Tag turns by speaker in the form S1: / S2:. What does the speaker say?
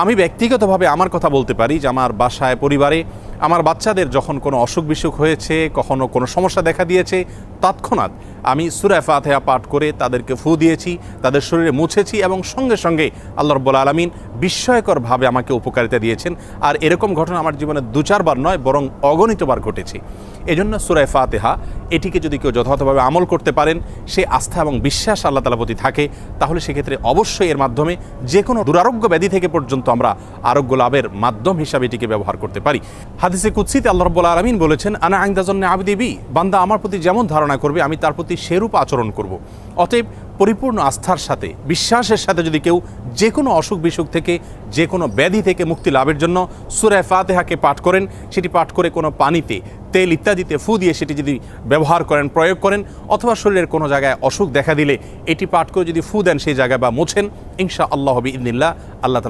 S1: আমি ব্যক্তিগতভাবে আমার কথা বলতে পারি যে আমার বাসায় পরিবারে আমার বাচ্চাদের যখন কোনো অসুখ বিসুখ হয়েছে, কখনো কোনো সমস্যা দেখা দিয়েছে, তৎক্ষণাৎ আমি সূরা ফাতিহা পাঠ করে তাদেরকে ফু দিয়েছি, তাদের শরীরে মুছেছি এবং সঙ্গে সঙ্গে আল্লাহ রাব্বুল আলামিন বিস্ময়করভাবে আমাকে উপকারিতা দিয়েছেন। আর এরকম ঘটনা আমার জীবনে ২-৪ বার নয়, বরং অগণিতবার ঘটেছে। এজন্য সূরা ফাতিহা এটিকে যদি কেউ যথাযথভাবে আমল করতে পারেন, সে আস্থা এবং বিশ্বাস আল্লাহ তাআলার প্রতি থাকে, তাহলে সেক্ষেত্রে অবশ্যই এর মাধ্যমে যে কোনো দুরারোগ্য ব্যাধি থেকে পর্যন্ত আমরা আরোগ্য লাভের মাধ্যম হিসাবে এটিকে ব্যবহার করতে পারি। হাদিসে কুদসিতে আল্লাহ রাব্বুল আলামিন বলেছেন, আনা ইনদা যন্নি আবদি বি, বান্দা আমার প্রতি যেমন ধারণা করবে আমি তার প্রতি সেরূপ আচরণ করব। অতএব পরিপূর্ণ আস্থার সাথে, বিশ্বাসের সাথে যদি কেউ যে কোনো অসুখ বিসুখ থেকে, যে কোনো ব্যাধি থেকে মুক্তি লাভের জন্য সূরা ফাতিহাকে পাঠ করেন, সেটি পাঠ করে কোনো পানিতে, তেল ইত্যাদিতে ফু দিয়ে সেটি যদি ব্যবহার করেন, প্রয়োগ করেন, অথবা শরীরের কোনো জায়গায় অসুখ দেখা দিলে এটি পাঠ করে যদি ফু দেন সেই জায়গায় বা মোছেন, ইনশাআল্লাহ বিইذনিল্লাহ আল্লাহ